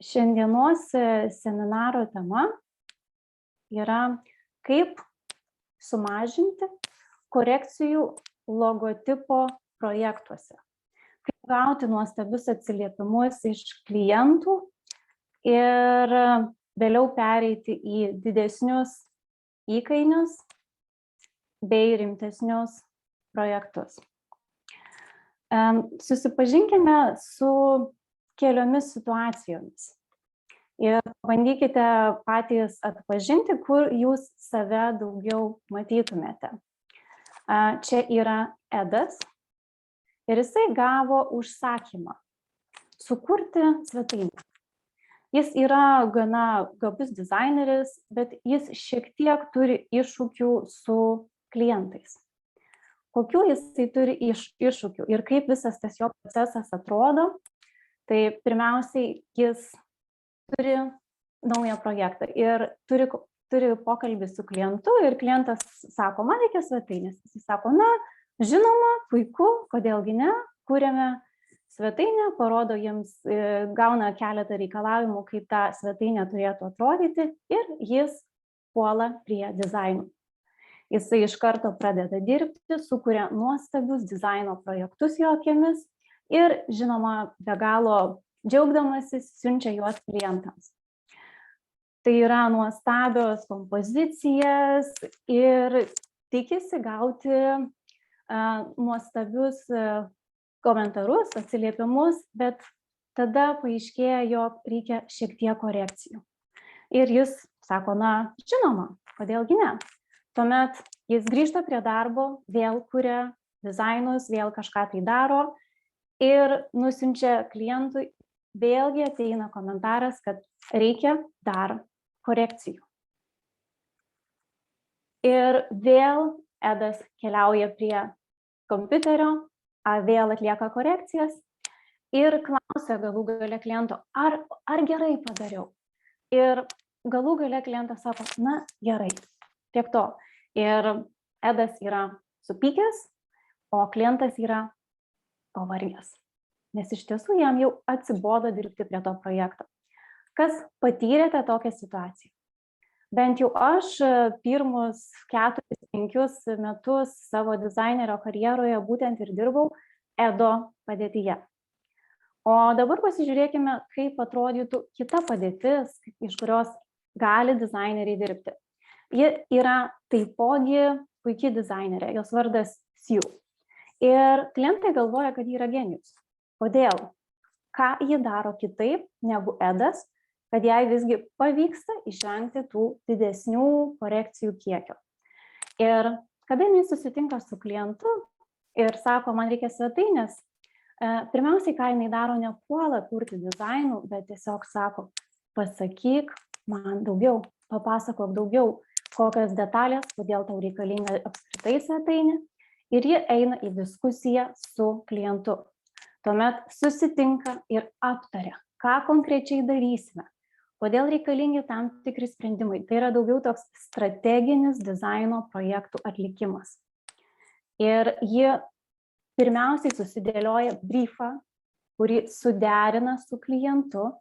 Šiandienos seminaro tema yra kaip sumažinti korekcijų logotipo projektuose. Kaip gauti nuostabius atsiliepimus iš klientų ir vėliau pereiti į didesnius įkainius bei rimtesnius projektus. Susipažinkime su keliomis situacijomis ir bandykite patys atpažinti, kur jūs save daugiau matytumėte. Čia yra Edas ir jisai gavo užsakymą sukurti svetainę. Jis yra gana gabus dizaineris, bet jis šiek tiek turi iššūkių su klientais. Kokių jisai turi iššūkių ir kaip visas tas jo procesas atrodo, tai pirmiausiai jis turi naują projektą ir turi pokalbį su klientu ir klientas sako, man reikia svetainės. Jis sako, na, žinoma, puiku, kodėlgi ne, kuriame svetainę, parodo jiems, gauna keletą reikalavimų, kaip ta svetainė turėtų atrodyti ir jis puola prie dizainų. Jisai iš karto pradeda dirbti, sukuria nuostabius dizaino projektus jo akimis ir, žinoma, be galo džiaugdamasis siunčia juos klientams. Tai yra nuostabios kompozicijas ir tikisi gauti nuostabius komentarus, atsiliepimus, bet tada paaiškėja, jog reikia šiek tiek korekcijų. Ir jis sako, na, žinoma, kodėlgi ne. Tuomet jis grįžta prie darbo, vėl kuria dizainus, vėl kažką tai daro ir nusiunčia klientui, vėlgi ateina komentaras, kad reikia dar korekcijų. Ir vėl Edas keliauja prie kompiuterio, vėl atlieka korekcijas ir klausia galų gale kliento, ar gerai padariau. Ir galų gale klientas sako, na gerai, tiek to. Ir Edas yra supykęs, o klientas yra pavargęs. Nes iš tiesų jam jau atsibodo dirbti prie to projekto. Kas patyrėte tokią situaciją? Bent jau aš pirmus 4-5 metus savo dizainerio karjeroje būtent ir dirbau Edo padėtyje. O dabar pasižiūrėkime, kaip atrodytų kita padėtis, iš kurios gali dizaineriai dirbti. Ji yra taipogi puikiai dizainerė, jos vardas Sue. Ir klientai galvoja, kad ji yra genijus. Kodėl? Ką ji daro kitaip negu Edas, kad jai visgi pavyksta išvengti tų didesnių korekcijų kiekio. Ir kada jinai susitinka su klientu ir sako, man reikia svetainės, pirmiausiai, ką jinai daro, nepuola kurti dizainų, bet tiesiog sako, pasakyk man daugiau, papasakok daugiau, kokios detalės, kodėl tau reikalinga apskritai svetainė. Ir ji eina į diskusiją su klientu. Tuomet susitinka ir aptaria, ką konkrečiai darysime, kodėl reikalingi tam tikri sprendimai. Tai yra daugiau toks strateginis dizaino projektų atlikimas. Ir ji pirmiausiai susidėlioja briefą, kurį suderina su klientu,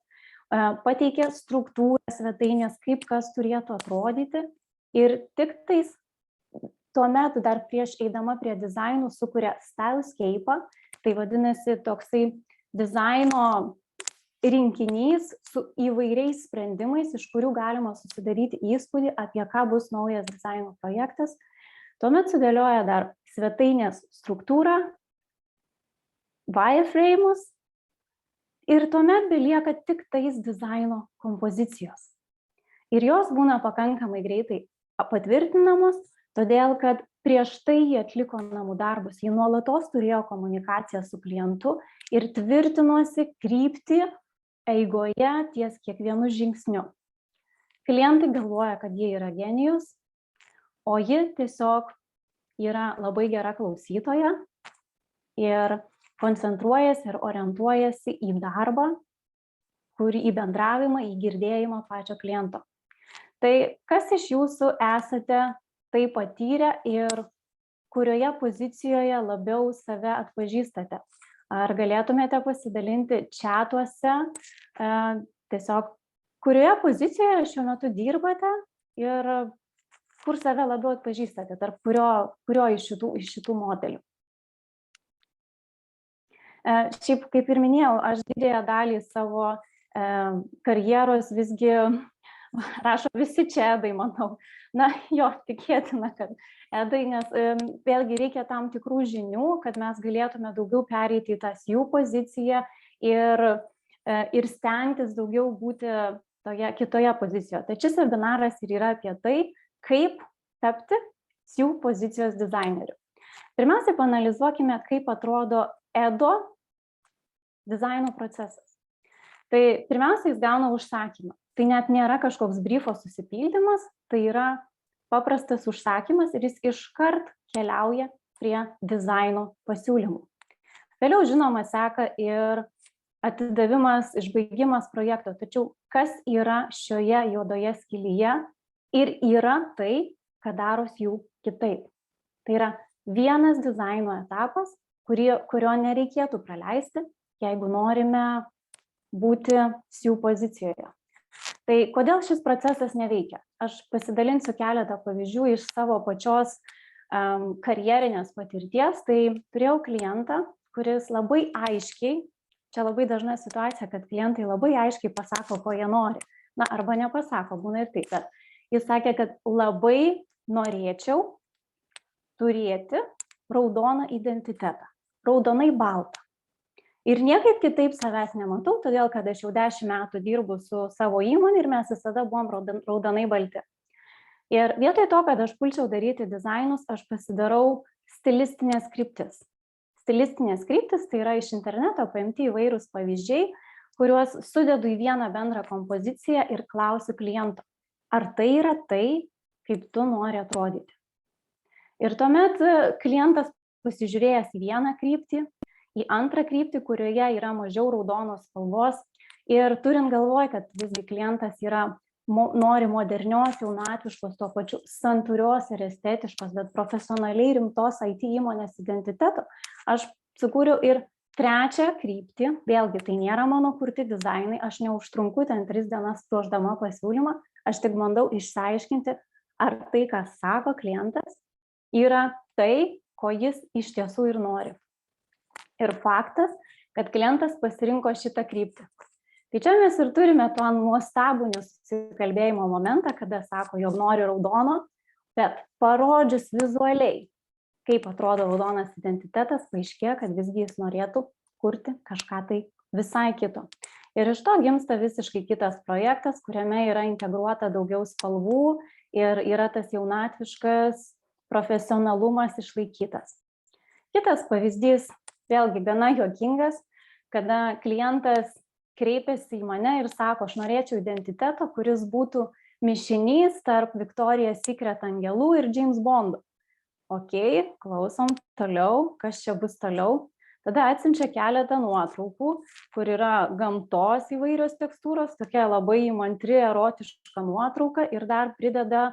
pateikia struktūrą svetainės, kaip kas turėtų atrodyti ir tik tais tuomet dar prieš eidama prie dizainų sukuria stylescape'ą, tai vadinasi toksai dizaino rinkinys su įvairiais sprendimais, iš kurių galima susidaryti įspūdį, apie ką bus naujas dizaino projektas. Tuomet sudėlioja dar svetainės struktūrą, wireframe'us ir tuomet belieka tik tais dizaino kompozicijos. Ir jos būna pakankamai greitai patvirtinamos, todėl kad prieš tai jie atliko namų darbus, jie nuolatos turėjo komunikaciją su klientu ir tvirtinosi kryptį eigoje ties kiekvienu žingsniu. Klientai galvoja, kad jie yra genijus, o ji tiesiog yra labai gera klausytoja ir koncentruojasi ir orientuojasi į darbą, į bendravimą, į girdėjimą pačio kliento. Tai kas iš jūsų esate tai patyrę ir kurioje pozicijoje labiau save atpažįstate? Ar galėtumėte pasidalinti čatuose tiesiog, kurioje pozicijoje šiuo metu dirbate ir kur save labiau atpažįstate, tarp kurio iš šitų modelių. Šiaip, kaip ir minėjau, aš didžiąją dalį savo karjeros visgi rašo visi čia edai, manau. Na, jo, tikėtina, kad edai, nes vėlgi reikia tam tikrų žinių, kad mes galėtume daugiau pereiti į tas jų poziciją ir stengtis daugiau būti toje kitoje pozicijoje. Tai šis webinaras ir yra apie tai, kaip tapti jų pozicijos dizaineriu. Pirmiausia, paanalizuokime, kaip atrodo edo dizaino procesas. Tai pirmiausia, jis gauna užsakymą. Tai net nėra kažkoks briefo susipildymas, tai yra paprastas užsakymas ir jis iškart keliauja prie dizaino pasiūlymų. Vėliau, žinoma, seka ir atidavimas, išbaigimas projekto. Tačiau kas yra šioje juodoje skylyje ir yra tai, ką daros jų kitaip. Tai yra vienas dizaino etapas, kurio nereikėtų praleisti, jeigu norime būti jų pozicijoje. Tai kodėl šis procesas neveikia? Aš pasidalinsiu keletą pavyzdžių iš savo pačios karjerinės patirties. Tai turėjau klientą, kuris labai aiškiai, čia labai dažna situacija, kad klientai labai aiškiai pasako, ko jie nori. Na, arba nepasako, būna ir taip, bet jis sakė, kad labai norėčiau turėti raudoną identitetą, raudonai baltą. Ir niekaip kitaip savęs nematau, todėl kad aš jau 10 metų dirbu su savo įmonė ir mes visada buvom raudonai balti. Ir vietoj to, kad aš pulčiau daryti dizainus, aš pasidarau stilistinės kryptis. Stilistinės kryptis tai yra iš interneto paimti įvairūs pavyzdžiai, kuriuos sudedu į vieną bendrą kompoziciją ir klausiu kliento, ar tai yra tai, kaip tu nori atrodyti. Ir tuomet klientas pasižiūrėjęs į vieną kryptį, į antrą kryptį, kurioje yra mažiau raudonos spalvos ir turint galvoj, kad visgi klientas nori modernios, jaunatviškos, tuo pačiu santūrios ir estetiškos, bet profesionaliai rimtos IT įmonės identiteto, aš sukūriau ir trečią kryptį, vėlgi tai nėra mano kurti dizainai, aš neužtrunku ten 3 dienas ruošdama pasiūlymą, aš tik bandau išsiaiškinti, ar tai, ką sako klientas, yra tai, ko jis iš tiesų ir nori. Ir faktas, kad klientas pasirinko šitą kryptį. Tai čia mes ir turime tą nuostabų nesusikalbėjimo momentą, kada sako, jog nori raudono, bet parodžius vizualiai, kaip atrodo raudonas identitetas, paaiškėjo, kad visgi jis norėtų kurti kažką tai visai kito. Ir iš to gimsta visiškai kitas projektas, kuriame yra integruota daugiau spalvų ir yra tas jaunatviškas profesionalumas išlaikytas. Kitas pavyzdys, vėlgi gana juokingas, kada klientas kreipiasi į mane ir sako, aš norėčiau identiteto, kuris būtų mišinys tarp Victoria's Secret angelų ir James Bondų. Ok, klausom toliau, kas čia bus toliau. Tada atsiunčia keletą nuotraukų, kur yra gamtos įvairios tekstūros, tokia labai įmantri, erotiška nuotrauka ir dar prideda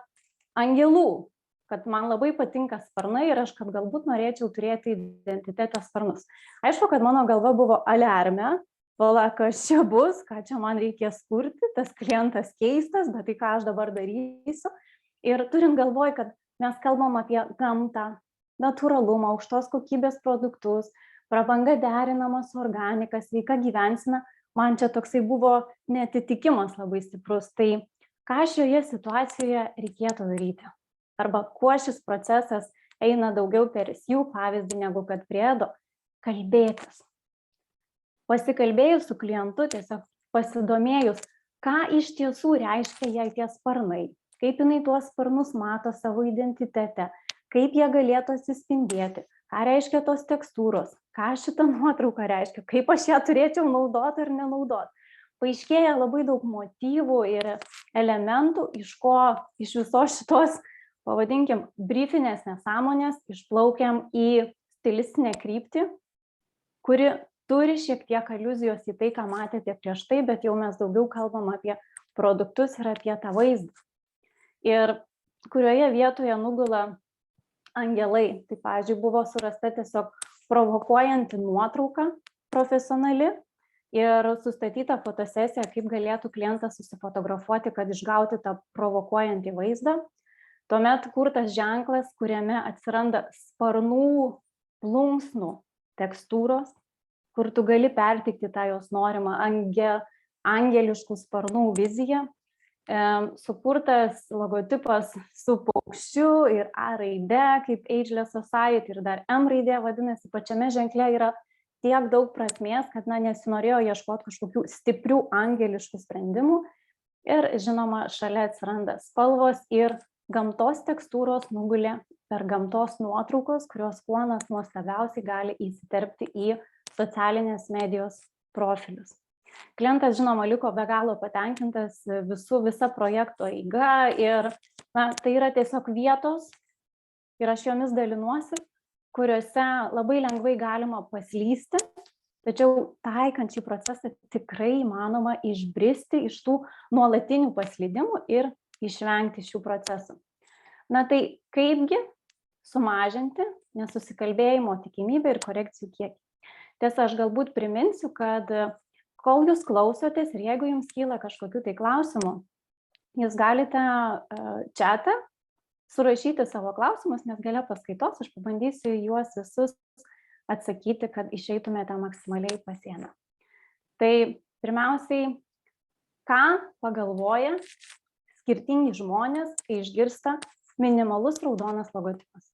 angelų, kad man labai patinka sparnai ir aš, kad galbūt norėčiau turėti identiteto sparnus. Aišku, kad mano galva buvo aliarme, vala, kas čia bus, ką čia man reikės kurti, tas klientas keistas, bet tai ką aš dabar darysiu. Ir turint galvoj, kad mes kalbam apie gamtą, natūralumą, aukštos kokybės produktus, prabanga derinama su organika, sveika gyvensena, man čia toksai buvo neatitikimas labai stiprus. Tai ką šioje situacijoje reikėtų daryti? Arba kuo šis procesas eina daugiau per jų pavyzdį, negu kad prie edo, kalbėtis. Pasikalbėjus su klientu, tiesiog pasidomėjus, ką iš tiesų reiškia jai tie sparnai, kaip jinai tuos sparnus mato savo identitete, kaip jie galėtų atsispindėti, ką reiškia tos tekstūros, ką šita nuotrauka reiškia, kaip aš ją turėčiau naudoti ar nenaudoti. Paaiškėja labai daug motyvų ir elementų, iš visos šitos, pavadinkim, briefinės nesąmonės išplaukiam į stilistinę kryptį, kuri turi šiek tiek aliuzijos į tai, ką matėte prieš tai, bet jau mes daugiau kalbam apie produktus ir apie tą vaizdą. Ir kurioje vietoje nugula angelai. Tai, pavyzdžiui, buvo surasta tiesiog provokuojanti nuotrauka profesionali ir sustatyta fotosesija, kaip galėtų klientas susifotografuoti, kad išgauti tą provokuojantį vaizdą. Tuomet kurtas ženklas, kuriame atsiranda sparnų plunksnų tekstūros, kur tu gali perteikti tą jos norimą angeliškų sparnų viziją. Sukurtas logotipas su paukščiu ir A raide, kaip Ageless Society, ir dar M raidė, vadinasi, pačiame ženkle yra tiek daug prasmės, kad nesinorėjo ieškoti kažkokių stiprių angeliškų sprendimų. Ir žinoma, šalia atsiranda spalvos ir gamtos tekstūros nugulė per gamtos nuotraukos, kurios kuo nuostabiausiai gali įsiterpti į socialinės medijos profilius. Klientas, žinoma, liko be galo patenkintas visa projekto eiga ir tai yra tiesiog vietos, ir aš jomis dalinuosi, kuriuose labai lengvai galima paslysti, tačiau taikant šį procesą tikrai įmanoma išbristi iš tų nuolatinių paslydimų ir išvengti šių procesų. Tai kaipgi sumažinti nesusikalbėjimo tikimybę ir korekcijų kiekį? Tiesa, aš galbūt priminsiu, kad kol jūs klausotės ir jeigu jums kyla kažkokių tai klausimų, jūs galite chat'e surašyti savo klausimus, nes gale paskaitos aš pabandysiu juos visus atsakyti, kad išeitumėte maksimaliai pasiėmę. Tai pirmiausiai, ką pagalvoja skirtingi žmonės, kai išgirsta minimalus raudonas logotipas.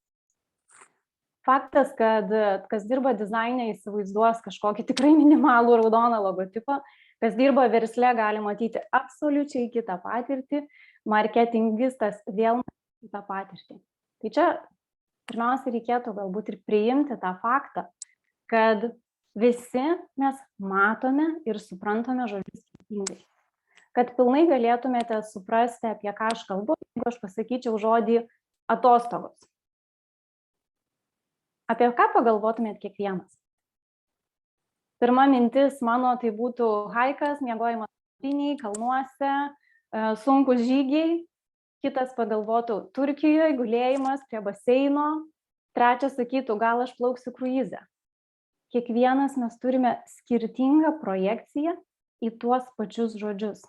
Faktas, kad kas dirba dizaine įsivaizduos kažkokį tikrai minimalų raudoną logotipą, kas dirba versle gali matyti absoliučiai kitą patirtį, marketingistas vėl matyti kitą patirtį. Tai čia pirmiausia reikėtų galbūt ir priimti tą faktą, kad visi mes matome ir suprantame žodžius skirtingai. Kad pilnai galėtumėte suprasti, apie ką aš kalbu, jeigu aš pasakyčiau žodį atostogos. Apie ką pagalvotumėt kiekvienas? Pirma mintis mano tai būtų haikas, miegojimas kalnuose, sunkus žygiai. Kitas pagalvotų Turkijoje, gulėjimas prie baseino. Trečias sakytų, gal aš plauksiu kruize. Kiekvienas mes turime skirtingą projekciją į tuos pačius žodžius.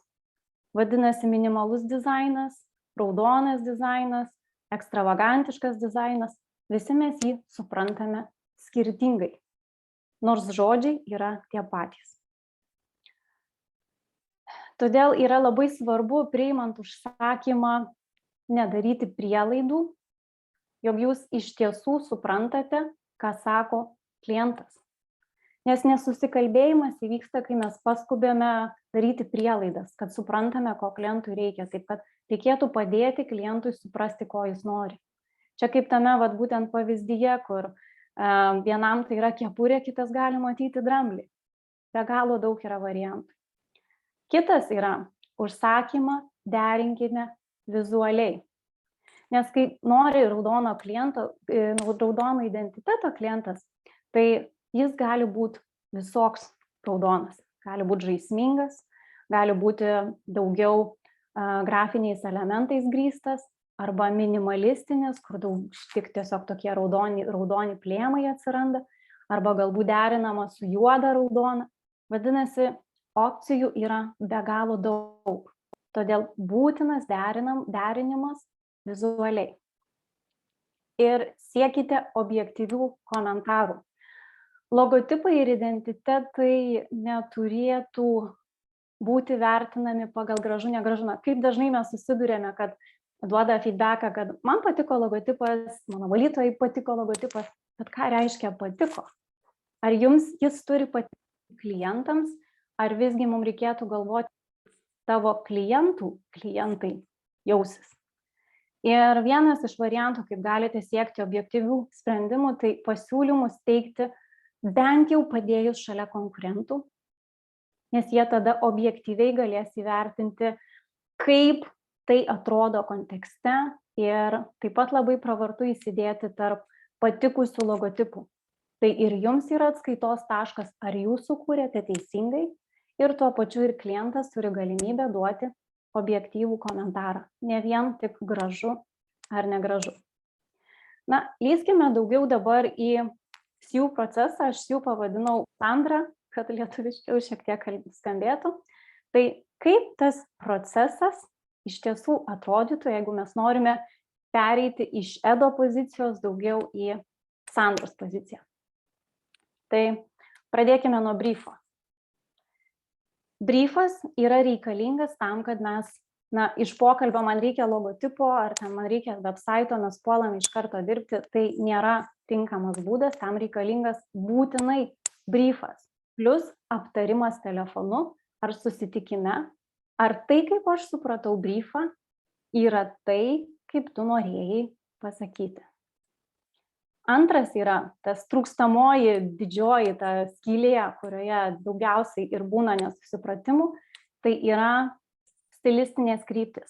Vadinasi, minimalus dizainas, raudonas dizainas, ekstravagantiškas dizainas. Visi mes jį suprantame skirtingai, nors žodžiai yra tie patys. Todėl yra labai svarbu, priimant užsakymą, nedaryti prielaidų, jog jūs iš tiesų suprantate, ką sako klientas. Nes nesusikalbėjimas įvyksta, kai mes paskubėme daryti prielaidas, kad suprantame, ko klientui reikia. Taip kad reikėtų padėti klientui suprasti, ko jis nori. Čia kaip tame būtent pavyzdyje, kur vienam tai yra kepurė, kitas gali matyti dramblį. Be galo daug yra variantų. Kitas yra užsakymą derinkime vizualiai. Nes kai nori raudono identiteto klientas, tai jis gali būti visoks raudonas. Gali būti žaismingas, gali būti daugiau grafiniais elementais grįstas, arba minimalistinis, kur tik tiesiog tokie raudoni plėmai atsiranda, arba galbūt derinama su juoda raudona. Vadinasi, opcijų yra be galo daug. Todėl būtinas derinimas vizualiai. Ir siekite objektyvių komentarų. Logotipai ir identitetai neturėtų būti vertinami pagal gražu, negražu. Kaip dažnai mes susidurėme, kad duoda feedbacką, kad man patiko logotipas, mano valytojai patiko logotipas, bet ką reiškia patiko? Ar jums jis turi patikti klientams, ar visgi mums reikėtų galvoti, tavo klientai jausis? Ir vienas iš variantų, kaip galite siekti objektyvių sprendimų, tai pasiūlymus teikti bent jau padėjus šalia konkurentų, nes jie tada objektyviai galės įvertinti, kaip tai atrodo kontekste ir taip pat labai pravartu įsidėti tarp patikusių logotipų. Tai ir jums yra atskaitos taškas, ar jūs sukūrėte teisingai ir tuo pačiu ir klientas turi galimybę duoti objektyvų komentarą, ne vien tik gražu ar negražu. Lyskime daugiau dabar į SEO procesą, aš SEO pavadinau Sandra kad lietuviškiau šiek tiek skambėtų. Tai kaip tas procesas iš tiesų atrodytų, jeigu mes norime pereiti iš Edo pozicijos daugiau į Sandros poziciją. Tai pradėkime nuo briefo. Briefas yra reikalingas tam, kad mes, iš pokalbio man reikia logotipo, ar ten man reikia websaito, mes puolame iš karto dirbti, tai nėra tinkamas būdas, tam reikalingas būtinai briefas, plus aptarimas telefonu ar susitikime, ar tai, kaip aš supratau briefą, yra tai, kaip tu norėjai pasakyti. Antras yra tas trūkstamoji didžioji ta skylė, kurioje daugiausiai ir būna nesusipratimų, tai yra stilistinės kryptis.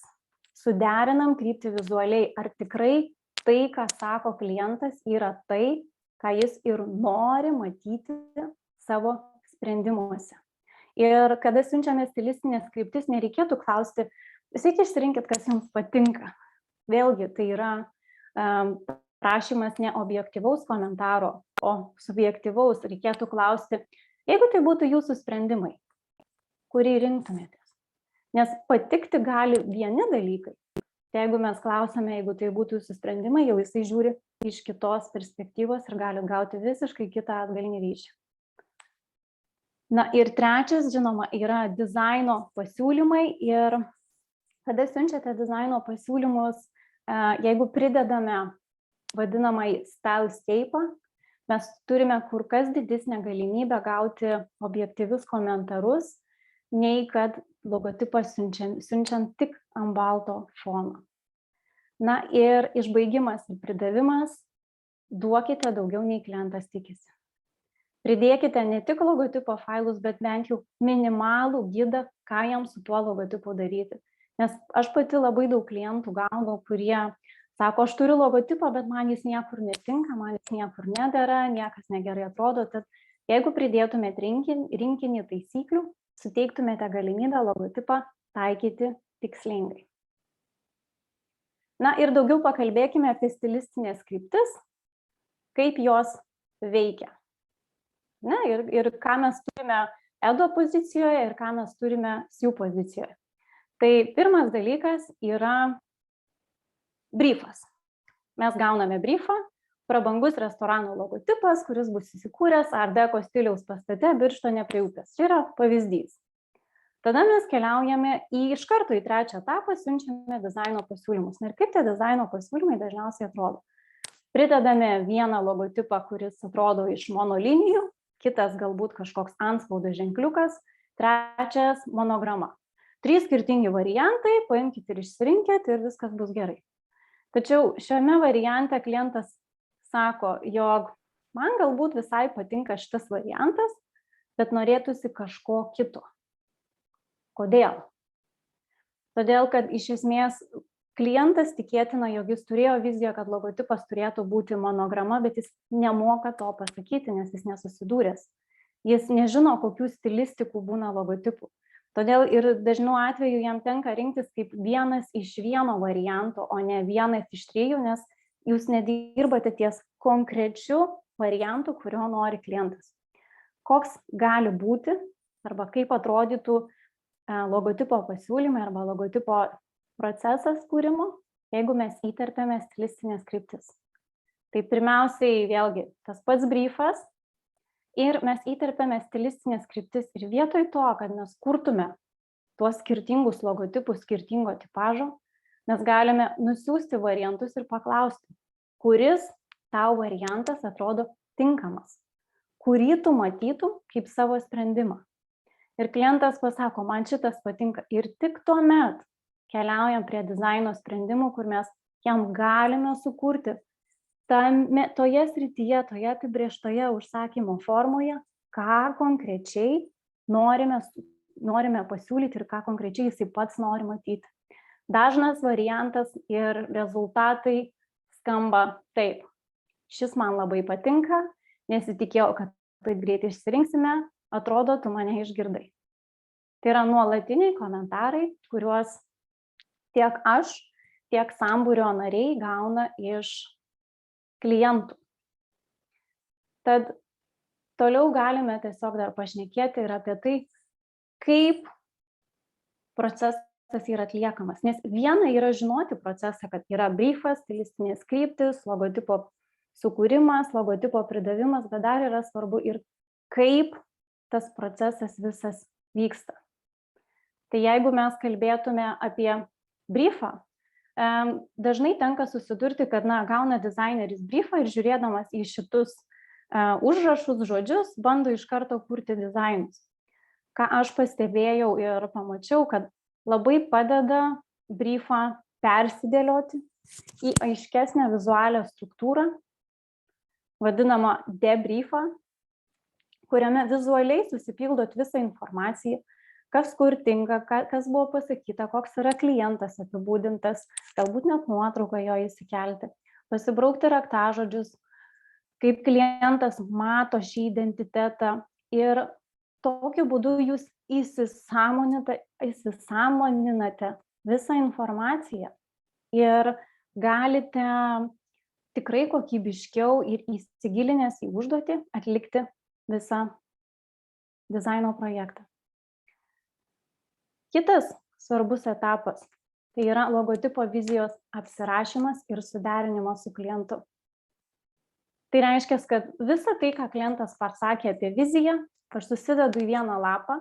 Suderinam kryptį vizualiai, ar tikrai tai, ką sako klientas, yra tai, ką jis ir nori matyti savo sprendimuose. Ir kada siunčiame stilistinės kryptis, nereikėtų klausti, sveiki, išsirinkit, kas jums patinka. Vėlgi, tai yra prašymas ne objektyvaus komentaro, o subjektyvaus. Reikėtų klausti, jeigu tai būtų jūsų sprendimai, kurį rinktumėtės. Nes patikti gali vieni dalykai. Tai jeigu mes klausome, jeigu tai būtų jūsų sprendimai, jau jisai žiūri iš kitos perspektyvos ir gali gauti visiškai kitą atgalinį ryšį. Ir trečias, žinoma, yra dizaino pasiūlymai. Ir kada siunčiate dizaino pasiūlymus, jeigu pridedame vadinamai stylescape, mes turime kur kas didesnę galimybę gauti objektyvius komentarus, nei kad logotipą siunčiant tik ant balto fono. Ir išbaigimas ir pridavimas, duokite daugiau nei klientas tikisi. Pridėkite ne tik logotipo failus, bet bent jau minimalų gidą, ką jam su tuo logotipu daryti. Nes aš pati labai daug klientų gaunu, kurie sako, aš turiu logotipą, bet man jis niekur netinka, man jis niekur nedera, niekas negerai atrodo. Tad jeigu pridėtumėte rinkinį taisyklių, suteiktumėte galimybę logotipą taikyti tikslingai. Ir daugiau pakalbėkime apie stilistinės kryptis, kaip jos veikia. Ir ką mes turime Edo pozicijoje ir ką mes turime SIU pozicijoje. Tai pirmas dalykas yra briefas. Mes gauname briefą, prabangus restorano logotipas, kuris bus įsikūręs Art Deco stiliaus pastate Birštone prie upės. Čia yra pavyzdys. Tada mes keliaujame iš karto į trečią etapą, siunčiame dizaino pasiūlymus. Ir kaip tie dizaino pasiūlymai dažniausiai atrodo? Pridedame vieną logotipą, kuris atrodo iš monolinijų, kitas galbūt kažkoks antspaudo ženkliukas, trečias monograma. 3 skirtingi variantai, paimkite ir išsirinkit ir viskas bus gerai. Tačiau šiame variante klientas sako, jog man galbūt visai patinka šitas variantas, bet norėtųsi kažko kito. Kodėl? Todėl, kad iš esmės klientas tikėtina, jog jis turėjo viziją, kad logotipas turėtų būti monograma, bet jis nemoka to pasakyti, nes jis nesusidūręs. Jis nežino, kokių stilistikų būna logotipų. Todėl ir dažnu atveju jam tenka rinktis kaip vienas iš vieno varianto, o ne vienas iš 3, nes jūs nedirbate ties konkrečiu variantu, kurio nori klientas. Koks gali būti arba kaip atrodytų logotipo pasiūlymai arba logotipo procesas kūrimo, jeigu mes įterpiame stilistinės kryptis. Tai pirmiausiai vėlgi tas pats briefas. Ir mes įterpiame stilistinės kryptis ir vietoj to, kad mes kurtume tuos skirtingus logotipus skirtingo tipažo, mes galime nusiųsti variantus ir paklausti, kuris tau variantas atrodo tinkamas, kurį tu matytum kaip savo sprendimą. Ir klientas pasako, man šitas patinka. Ir tik tuomet keliaujam prie dizaino sprendimų, kur mes jam galime sukurti toje srityje, toje apibrėžtoje užsakymo formoje, ką konkrečiai norime pasiūlyti ir ką konkrečiai jisai pats nori matyti. Dažnas variantas ir rezultatai skamba taip. Šis man labai patinka, nesitikėjau, kad taip greitai išsirinksime, atrodo, tu mane išgirdai. Tai yra nuolatiniai komentarai, kuriuos tiek aš, tiek sambūrio nariai gauna iš klientų. Tad Toliau galime tiesiog dar pašnekėti ir apie tai, kaip procesas yra atliekamas. Nes viena yra žinoti procesą, kad yra briefas, stilistinės kryptis, logotipo sukūrimas, logotipo pridavimas, bet dar yra svarbu ir kaip tas procesas visas vyksta. Tai jeigu mes kalbėtume apie briefą, dažnai tenka susidurti, kad gauna dizaineris briefą ir žiūrėdamas į šitus užrašus, žodžius, bando iš karto kurti dizainus. Ką aš pastebėjau ir pamačiau, kad labai padeda briefą persidėlioti į aiškesnę vizualią struktūrą, vadinamą debriefą, kuriame vizualiai susipildot visą informaciją, kas kur tinka, kas buvo pasakyta, koks yra klientas apibūdintas, galbūt net nuotrauką jo įsikelti, pasibraukti raktažodžius, kaip klientas mato šį identitetą ir tokiu būdu jūs įsisąmoninate visą informaciją ir galite tikrai kokybiškiau ir įsigilinęs į užduotį atlikti visą dizaino projektą. Kitas svarbus etapas tai yra logotipo vizijos apsirašymas ir suderinimas su klientu. Tai reiškia, kad visą tai, ką klientas pasakė apie viziją, aš susidedu į vieną lapą,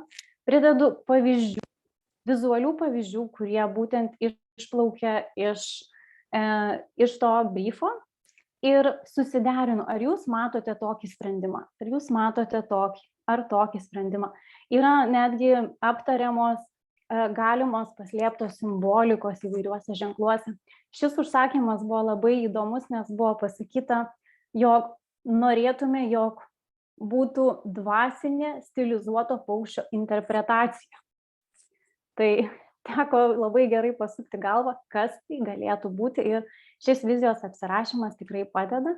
pridedu pavyzdžių, vizualių pavyzdžių, kurie būtent išplaukia iš to briefo ir susiderinu, ar jūs matote tokį sprendimą, ar jūs matote tokį sprendimą. Yra netgi aptariamos galimos paslėptos simbolikos įvairiuose ženkluose. Šis užsakymas buvo labai įdomus, nes buvo pasakyta, jog norėtume, jog būtų dvasinė stilizuoto paukščio interpretacija. Tai teko labai gerai pasukti galvą, kas tai galėtų būti ir šis vizijos apsirašymas tikrai padeda.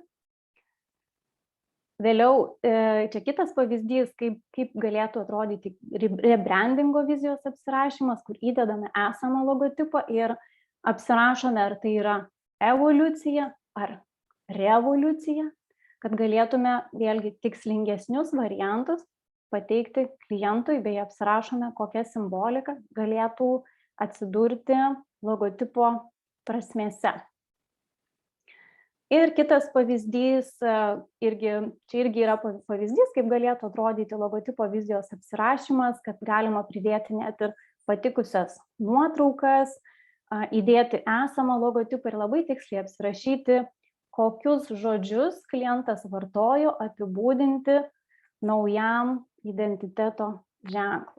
Vėliau, čia kitas pavyzdys, kaip galėtų atrodyti rebrandingo vizijos apsirašymas, kur įdedame esamą logotipą ir apsirašome, ar tai yra evoliucija ar revoliucija, kad galėtume vėlgi tikslingesnius variantus pateikti klientui, bei apsirašome, kokia simbolika galėtų atsidurti logotipo prasmėse. Ir kitas pavyzdys, čia irgi yra pavyzdys, kaip galėtų atrodyti logotipo vizijos apsirašymas, kad galima pridėti net ir patikusias nuotraukas, įdėti esamą logotipą ir labai tiksliai apsirašyti, kokius žodžius klientas vartojo apibūdinti naujam identiteto ženklui.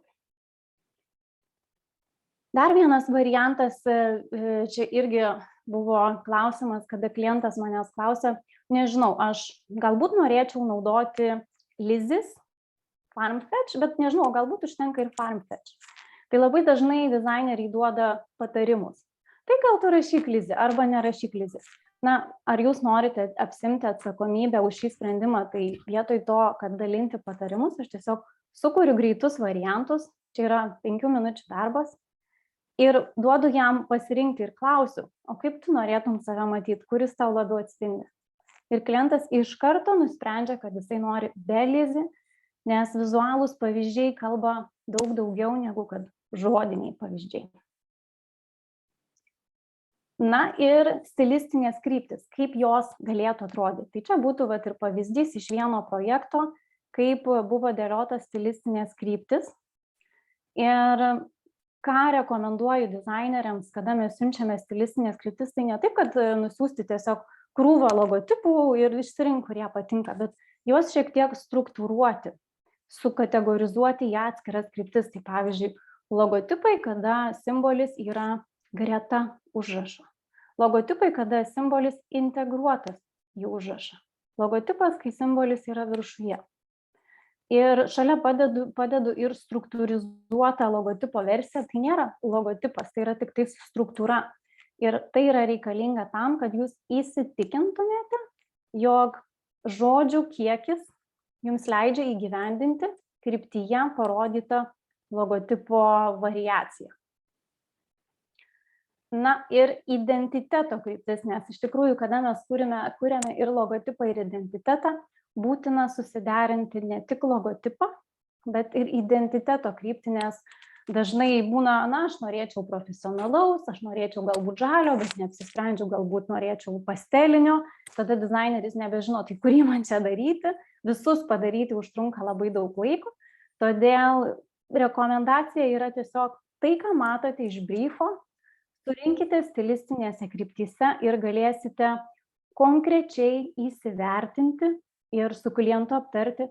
Dar vienas variantas, čia irgi buvo klausimas, kada klientas manęs klausė, nežinau, aš galbūt norėčiau naudoti Lizis, Farmfetch, bet nežinau, galbūt užtenka ir Farmfetch. Tai labai dažnai dizaineriai duoda patarimus. Tai gal tu rašyk Lizį arba nerašyk Lizį. Ar jūs norite apsimti atsakomybę už šį sprendimą, tai vietoj to, kad dalinti patarimus, aš tiesiog sukuriu greitus variantus, čia yra 5 minučių darbas, ir duodu jam pasirinkti ir klausiu, o kaip tu norėtum save matyti, kuris tau labiau atspindi. Ir klientas iš karto nusprendžia, kad jisai nori be Lizį, nes vizualūs pavyzdžiai kalba daug daugiau negu kad žodiniai pavyzdžiai. Ir stilistinės kryptis, kaip jos galėtų atrodyti. Tai čia būtų ir pavyzdys iš vieno projekto, kaip buvo dėliotas stilistinės kryptis. Ir ką rekomenduoju dizaineriams, kada mes siunčiame stilistinės kryptis, tai ne taip, kad nusiųsti tiesiog krūvą logotipų ir išsirinkti, kurie patinka, bet juos šiek tiek struktūruoti, sukategorizuoti į atskiras kryptis. Tai pavyzdžiui, logotipai, kada simbolis yra greta užrašo. Logotipai, kada simbolis integruotas į užrašą. Logotipas, kai simbolis yra viršuje. Ir šalia padedu ir struktūrizuotą logotipo versiją. Tai nėra logotipas, tai yra tik tai struktūra. Ir tai yra reikalinga tam, kad jūs įsitikintumėte, jog žodžių kiekis jums leidžia įgyvendinti kryptyje parodytą logotipo variaciją. Ir identiteto kryptis, nes iš tikrųjų, kada mes kuriame ir logotipą, ir identitetą, būtina susiderinti ne tik logotipą, bet ir identiteto kryptį, nes dažnai būna, aš norėčiau profesionalaus, aš norėčiau galbūt žalio, bet neapsisprendžiu, galbūt norėčiau pastelinio, tada dizaineris nebežino, tai kurį man čia daryti, visus padaryti užtrunka labai daug laiko, todėl rekomendacija yra tiesiog tai, ką matote iš briefo, surinkite stilistinėse kryptyse ir galėsite konkrečiai įsivertinti ir su klientu aptarti,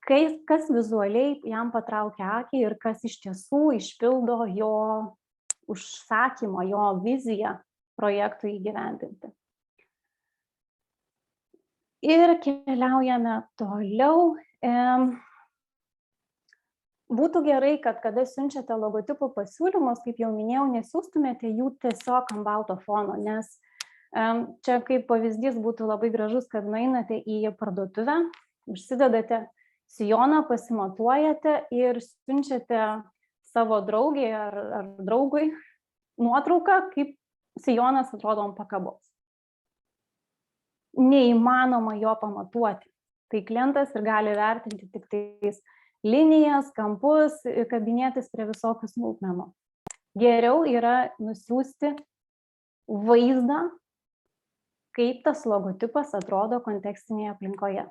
kas vizualiai jam patraukia akį ir kas iš tiesų išpildo jo užsakymą, jo viziją projektui įgyvendinti. Ir keliaujame toliau. Būtų gerai, kad kada siunčiate logotipų pasiūlymus, kaip jau minėjau, nesiųstumėte jų tiesiog ant balto fono, nes čia kaip pavyzdys būtų labai gražus, kad nueinate į parduotuvę, užsidedate sijoną, pasimatuojate ir siunčiate savo draugiai ar draugui nuotrauką, kaip sijonas atrodo ant pakabos. Neįmanoma jo pamatuoti. Tai klientas ir gali vertinti tik tais linijas, kampus, kabinėtis prie visokių smulkmenų. Geriau yra nusiųsti vaizdą, kaip tas logotipas atrodo kontekstinėje aplinkoje.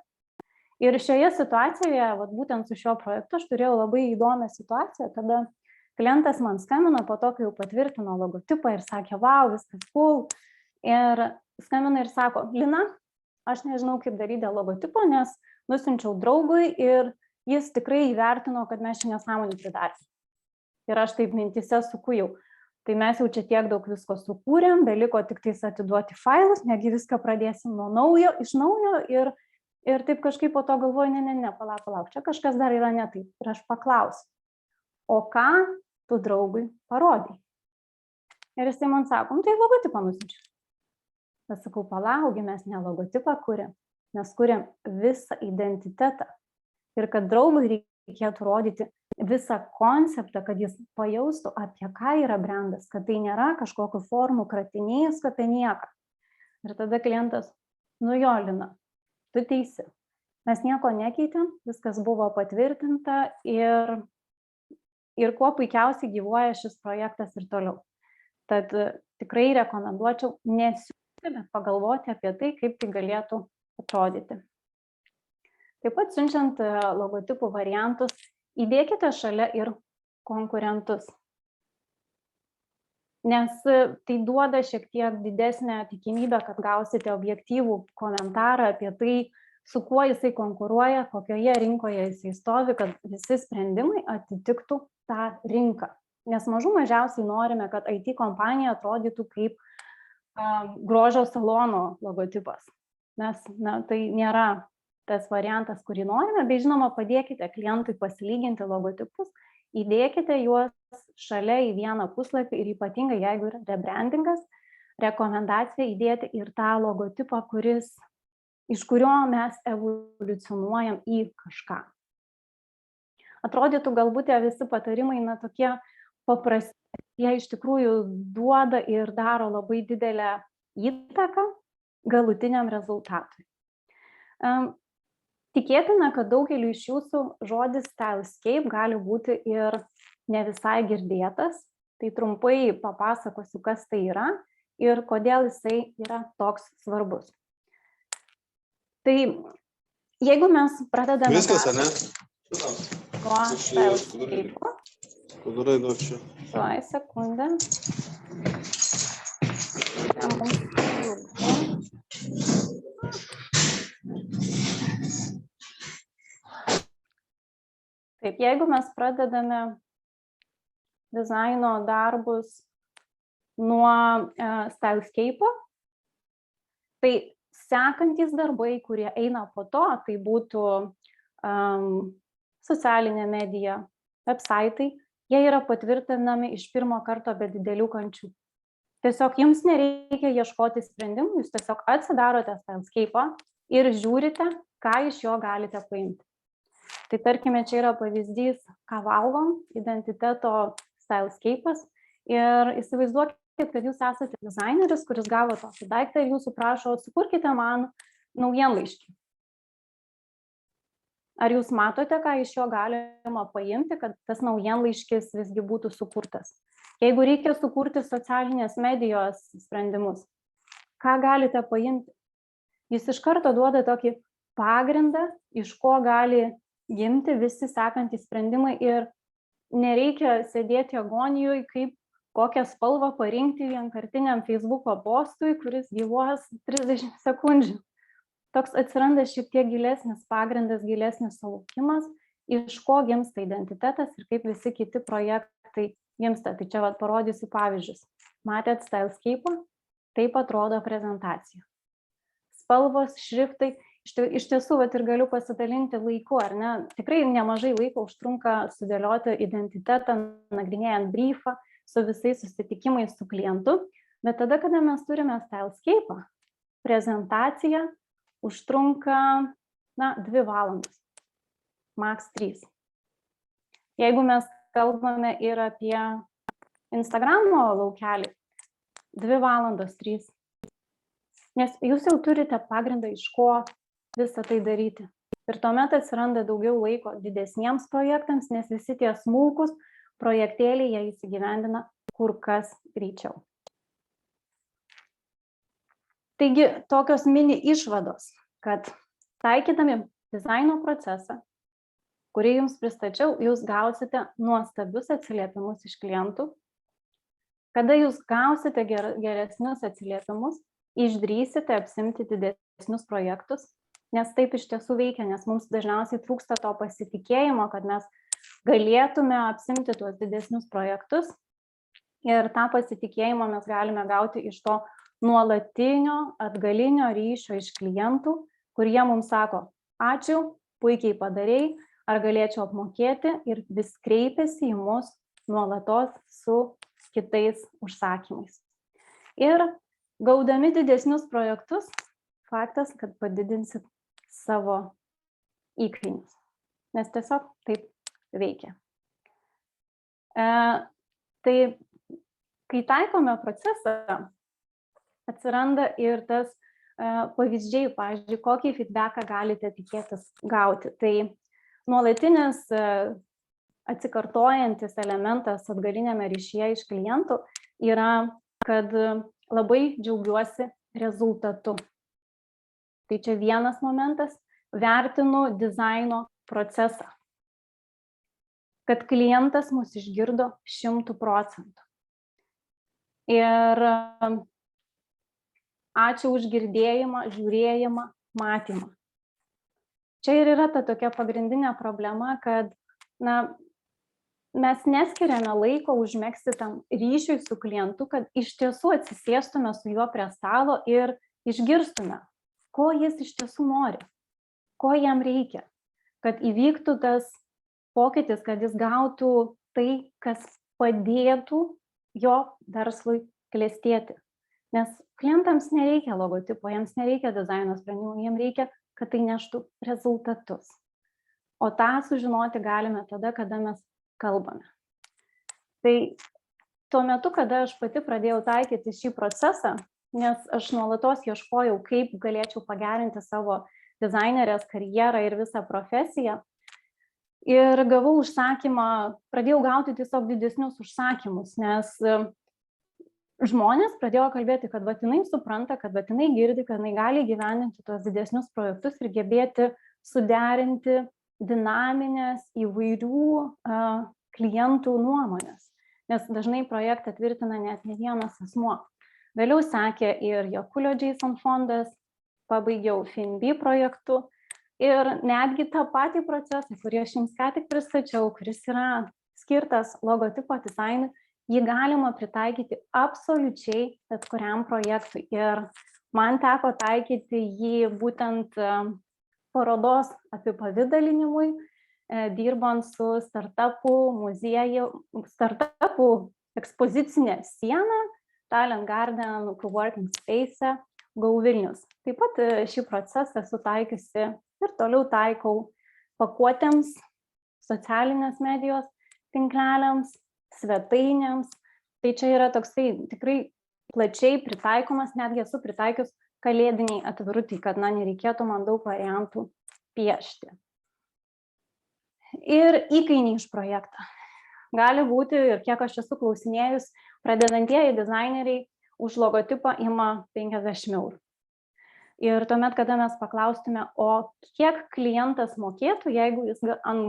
Ir šioje situacijoje, būtent su šiuo projektu, aš turėjau labai įdomią situaciją, kada klientas man skambino po to, kai jau patvirtino logotipą ir sakė, wow, viskas cool. Ir skambina ir sako, Lina, aš nežinau, kaip daryti logotipo, nes nusiunčiau draugui ir jis tikrai įvertino, kad mes čia nesąmonį pridarėm. Ir aš taip mintise sukujau. Tai mes jau čia tiek daug visko sukūrėm, beliko tik tais atiduoti failus, negi viską pradėsim iš naujo ir taip kažkaip po to galvoju, ne, palauk, čia kažkas dar yra ne taip. Ir aš paklausiu, o ką tu draugui parodai? Ir jisai man sako, tai logotipą nusiunčiu. Aš sakau, palaugi, mes ne logotipą kuriam, mes kuriam visą identitetą. Ir kad draugui reikėtų rodyti visą konceptą, kad jis pajaustų, apie ką yra brandas, kad tai nėra kažkokių formų kratinys apie nieką. Ir tada klientas, jo, Lina, tu teisi. Mes nieko nekeitėm, viskas buvo patvirtinta ir kuo puikiausiai gyvuoja šis projektas ir toliau. Tad tikrai rekomenduočiau nesiūlyti, bet pagalvoti apie tai, kaip tai galėtų atrodyti. Taip pat siunčiant logotipų variantus, įdėkite šalia ir konkurentus. Nes tai duoda šiek tiek didesnę tikimybę, kad gausite objektyvų komentarą apie tai, su kuo jisai konkuruoja, kokioje rinkoje jisai stovi, kad visi sprendimai atitiktų tą rinką. Nes mažiausiai norime, kad IT kompanija atrodytų kaip grožio salono logotipas. Nes tai nėra tas variantas, kurį norime, bei žinoma, padėkite klientui pasilyginti logotipus, įdėkite juos šalia į vieną puslapį ir ypatingai, jeigu yra rebrandingas, rekomendacija įdėti ir tą logotipą, iš kurio mes evoliucionuojam į kažką. Atrodytų galbūt visi patarimai tokie paprasti, jie iš tikrųjų duoda ir daro labai didelę įtaką galutiniam rezultatui. Tikėtina, kad daugeliu iš jūsų žodis Stylescape gali būti ir ne visai girdėtas, tai trumpai papasakosiu, kas tai yra ir kodėl jisai yra toks svarbus. Tai jeigu mes pradedame nuo Stylescape. Tuoj, sekundę. Taip, jeigu mes pradedame dizaino darbus nuo Stylescape'o, tai sekantys darbai, kurie eina po to, tai būtų socialinė medija, websaitai, jie yra patvirtinami iš pirmo karto be didelių kančių. Tiesiog jums nereikia ieškoti sprendimų, jūs tiesiog atsidarote Stylescape'ą ir žiūrite, ką iš jo galite paimti. Tai tarkime, čia yra pavyzdys, ką valgom, identiteto Stylescape'as ir įsivaizduokite, kad jūs esate dizaineris, kuris gavo tokį daiktą ir jūsų prašo, sukurkite man naujienlaiškį. Ar jūs matote, ką iš jo galima paimti, kad tas naujienlaiškis visgi būtų sukurtas? Jeigu reikia sukurti socialinės medijos sprendimus, ką galite paimti? Jis iš karto duoda tokį pagrindą, iš ko gali gimti visi sekantys sprendimai ir nereikia sėdėti agonijoje, kaip kokią spalvą parinkti vienkartiniam Facebooko postui, kuris gyvuos 30 sekundžių. Toks atsiranda šiek tiek gilesnis pagrindas, gilesnis suvokimas, iš ko gimsta identitetas ir kaip visi kiti projektai gimsta. Tai čia parodysiu pavyzdžius. Matėt Stylescape? Taip atrodo prezentacija. Spalvos, šriftai. Iš tiesų, ir galiu pasidalinti laiku, ar ne? Tikrai nemažai laiko užtrunka sudėlioti identitetą, nagrinėjant briefą, su visais susitikimais su klientu. Bet tada, kada mes turime Stylescape, prezentacija užtrunka 2 valandas, max 3. Jeigu mes kalbame ir apie Instagramo laukelį, 2 valandos 3. Nes jūs jau turite pagrindą, iš ko visą tai daryti. Ir tuomet atsiranda daugiau laiko didesniems projektams, nes visi tie smulkus projektėliai jie įsigyvendina kur kas greičiau. Taigi, tokios mini išvados, kad taikydami dizaino procesą, kurį jums pristačiau, jūs gausite nuostabius atsiliepimus iš klientų. Kada jūs gausite geresnius atsiliepimus, išdrįsite apsimti didesnius projektus, nes taip iš tiesų veikia, nes mums dažniausiai trūksta to pasitikėjimo, kad mes galėtume apsimti tuos didesnius projektus ir tą pasitikėjimą mes galime gauti iš to nuolatinio atgalinio ryšio iš klientų, kurie mums sako, ačiū, puikiai padarei, ar galėčiau apmokėti ir vis kreipiasi į mus nuolatos su kitais užsakymais. Ir gaudami didesnius projektus, faktas, kad padidinsit savo įkainius, nes tiesiog taip veikia. Tai, kai taikome procesą, atsiranda ir tas pavyzdžiai, pavyzdžiui, kokį feedbacką galite tikėtis gauti. Tai nuolatinis atsikartojantis elementas atgaliniame ryšyje iš klientų yra, kad labai džiaugiuosi rezultatu. Tai čia vienas momentas, vertinu dizaino procesą, kad klientas mus išgirdo 100%. Ir ačiū už girdėjimą, žiūrėjimą, matymą. Čia ir yra ta tokia pagrindinė problema, kad mes neskiriame laiko užmegzti tam ryšiui su klientu, kad iš tiesų atsisėstume su juo prie stalo ir išgirstume, ko jis iš tiesų nori, ko jam reikia, kad įvyktų tas pokytis, kad jis gautų tai, kas padėtų jo verslui klestėti. Nes klientams nereikia logotipo, jiems nereikia dizaino sprendimų, jiems reikia, kad tai neštų rezultatus. O tą sužinoti galime tada, kada mes kalbame. Tai tuo metu, kada aš pati pradėjau taikyti šį procesą, nes aš nuolatos ieškojau, kaip galėčiau pagerinti savo dizainerės karjerą ir visą profesiją. Ir gavau užsakymą, pradėjau gauti tiesiog didesnius užsakymus, nes žmonės pradėjo kalbėti, kad jinai supranta, kad jinai girdi, kad jinai gali gyveninti tuos didesnius projektus ir gebėti suderinti dinaminės įvairių klientų nuomonės. Nes dažnai projektą tvirtina net ne vienas asmuo. Vėliau sekė ir Jakulio JSON fondas, pabaigiau FinB projektu ir netgi tą patį procesą, kurį aš jums ką tik pristačiau, kuris yra skirtas logotipo dizainui, jį galima pritaikyti absoliučiai bet kuriam projektui. Ir man teko taikyti jį būtent parodos apipavidalinimui, dirbant su startupų muziejų, startupų ekspozicinė siena, Talent Garden, Coworking Space, Go Vilnius. Taip pat šį procesą esu taikiusi ir toliau taikau pakuotėms, socialinės medijos tinkleliams, svetainėms. Tai čia yra toksai tikrai plačiai pritaikomas, netgi esu pritaikius kalėdiniai atvirutį, kad nereikėtų man daug variantų piešti. Ir įkainiai iš projekto. Gali būti, ir kiek aš esu klausinėjus, pradedantieji dizaineriai už logotipą ima 50 eurų. Ir tuomet, kada mes paklaustume, o kiek klientas mokėtų, jeigu jis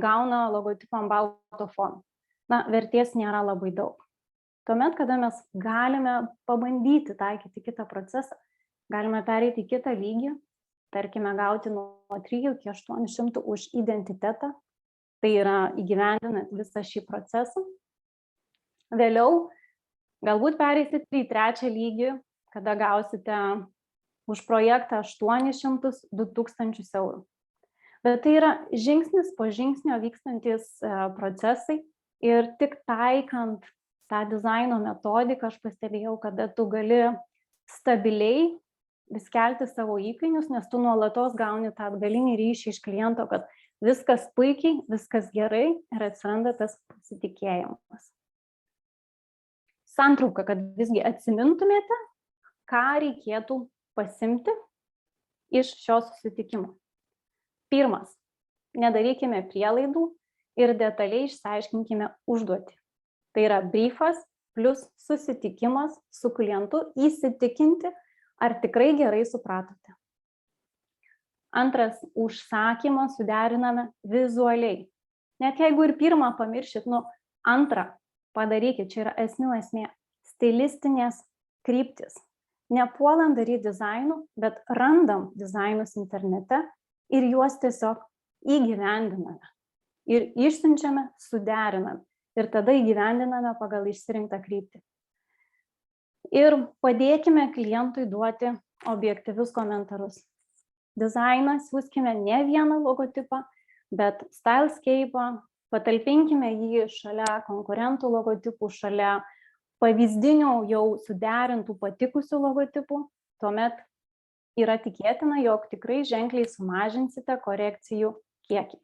gauna logotipą ant balto fono, na, vertės nėra labai daug. Tuomet, kada mes galime pabandyti taikyti kitą procesą, galime pereiti į kitą lygį, tarkime, gauti nuo 3 iki 800 už identitetą, tai yra įgyvendinant visą šį procesą. Vėliau galbūt pereisite į trečią lygį, kada gausite už projektą 800–2000 eurų. Bet tai yra žingsnis po žingsnio vykstantis procesai ir tik taikant tą dizaino metodiką aš pastebėjau, kada tu gali stabiliai vis kelti savo įkainius, nes tu nuolatos gauni tą atgalinį ryšį iš kliento, kad viskas puikiai, viskas gerai ir atsiranda tas pasitikėjimas. Santrauka, kad visgi atsimintumėte, ką reikėtų pasimti iš šio susitikimo. Pirmas, nedarykime prielaidų ir detaliai išsiaiškinkime užduotį. Tai yra briefas plus susitikimas su klientu įsitikinti, ar tikrai gerai supratote. Antras, užsakymą suderiname vizualiai. Net jeigu ir pirmą pamiršit, antrą padarykit, čia yra esmė, stilistinės kryptis. Nepuolam daryti dizainų, bet randam dizainus internete ir juos tiesiog įgyvendiname. Ir išsiunčiame, suderiname. Ir tada įgyvendiname pagal išsirinktą kryptį. Ir padėkime klientui duoti objektyvius komentarus. Dizainą siųskime ne vieną logotipą, bet stylescape'ą, patalpinkime jį šalia konkurentų logotipų, šalia pavyzdinių jau suderintų patikusių logotipų, tuomet yra tikėtina, jog tikrai ženkliai sumažinsite korekcijų kiekį.